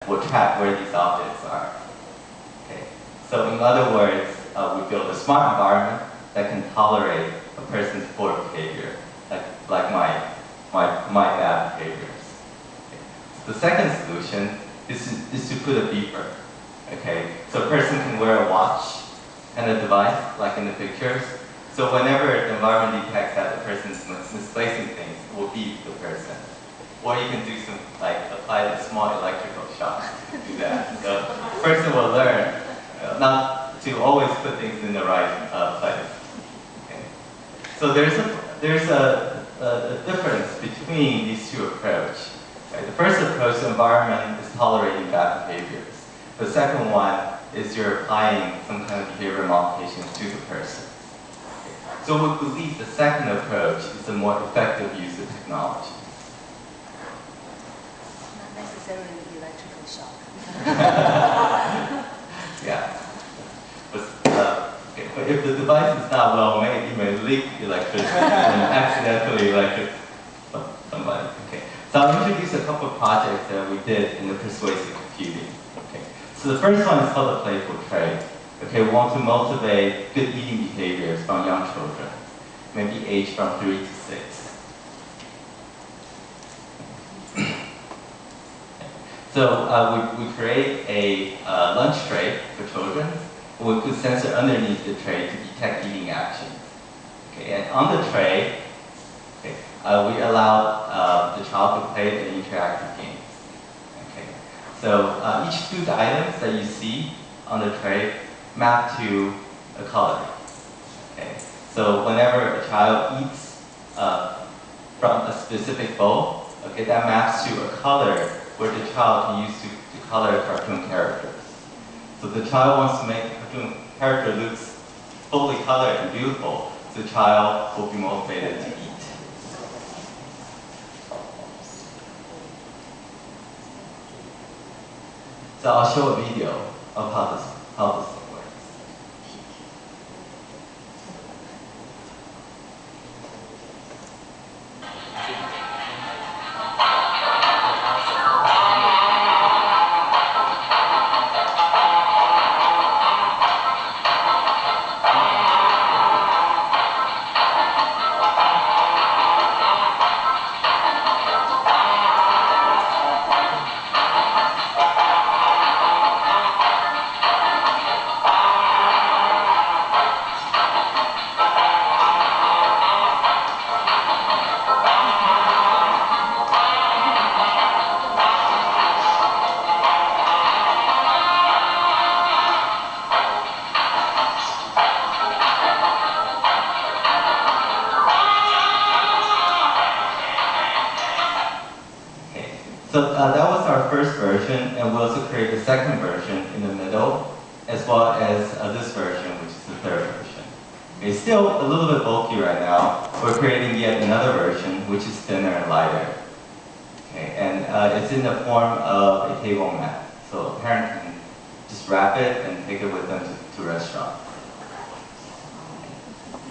will track where these objects are. Okay. So in other words, we build a smart environment that can tolerate a person's poor behavior, like my bad behaviors. Okay. So the second solution is to put a beeper. Okay. So a person can wear a watch and a device, like in the pictures. So whenever the environment detects that the person is misplacing things, it will beep the person. Or you can do some, like, apply a small electrical shock to do that. So the person will learn not to always put things in the right place. Okay. So there's a difference between these two approaches. Right? The first approach, the environment, is tolerating bad behaviors. The second one is you're applying some kind of behavior modification to the person. Okay. So we believe the second approach is a more effective use of technology. Necessarily electrical shock. Yeah. But if the device is not well made, you may leak electricity and accidentally electrocute somebody. Okay. So I'll introduce a couple of projects that we did in the persuasive computing. Okay. So the first one is called the playful tray. Okay, we want to motivate good eating behaviors from young children, maybe aged from 3 to 6. So we create a lunch tray for children. We put sensor underneath the tray to detect eating actions. Okay, and on the tray, okay, we allow the child to play the interactive games. Okay, so each food items that you see on the tray map to a color. Okay, so whenever a child eats from a specific bowl, okay, that maps to a color where the child can use to color cartoon characters. So the child wants to make the cartoon character looks fully colored and beautiful, so the child will be motivated to eat. So I'll show a video of how this works. So that was our first version, and we also created a second version in the middle, as well as this version, which is the third version. It's still a little bit bulky right now. We're creating yet another version, which is thinner and lighter. Okay, and it's in the form of a table mat. So a parent can just wrap it and take it with them to restaurants.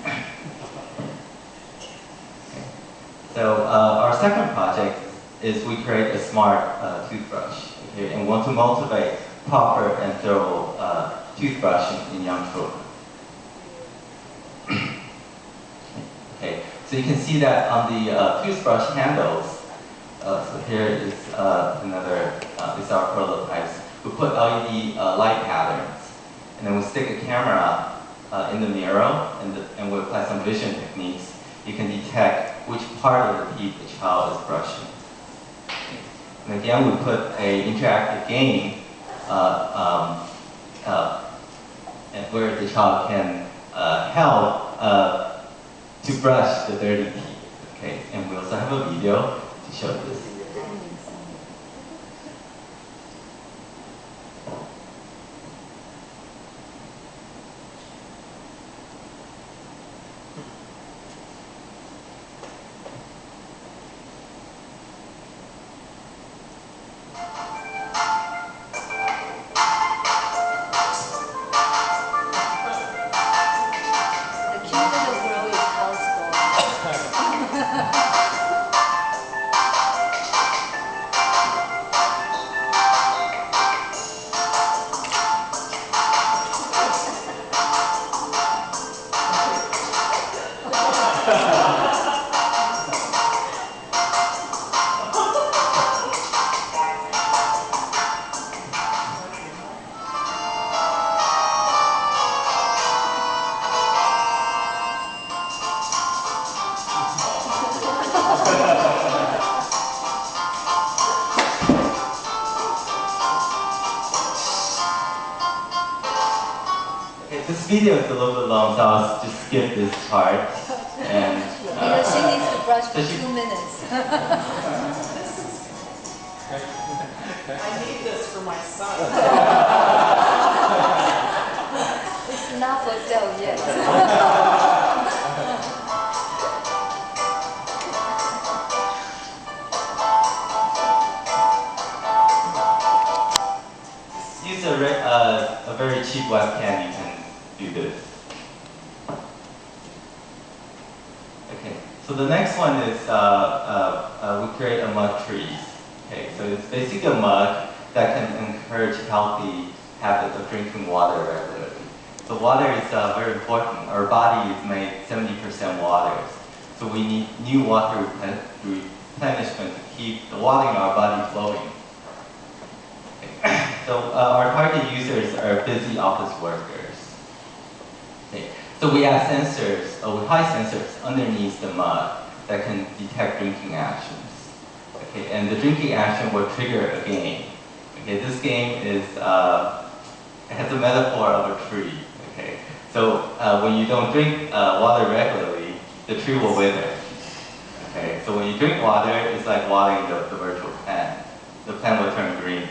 Okay. So our second project is we create a smart toothbrush, okay, and want to motivate proper and thorough toothbrushing in young children. Okay, so you can see that on the toothbrush handles. So here is these are prototypes. We put LED light patterns, and then we stick a camera in the mirror, and we apply some vision techniques. You can detect which part of the teeth the child is brushing. And again, we put an interactive game where the child can help to brush the dirty teeth. Okay, and we also have a video to show this. this video is a little bit long, so I'll just skip this part. And Because she needs to brush for so she- 2 minutes. I need this for my son. It's not for sale yet. use a very cheap webcam, you can do this. Okay, so the next one is we create a mug trees. Okay, so it's basically a mug that can encourage healthy habits of drinking water regularly. So water is very important. Our body is made 70% water. So we need new water replenishment to keep the water in our body flowing. Okay. So our target users are busy office workers. Okay. So we have sensors, we hide sensors underneath the mug that can detect drinking actions. Okay, and the drinking action will trigger a game. Okay, this game is has a metaphor of a tree. Okay, so when you don't drink water regularly, the tree will wither. Okay, so when you drink water, it's like watering the virtual plant. The plant will turn green.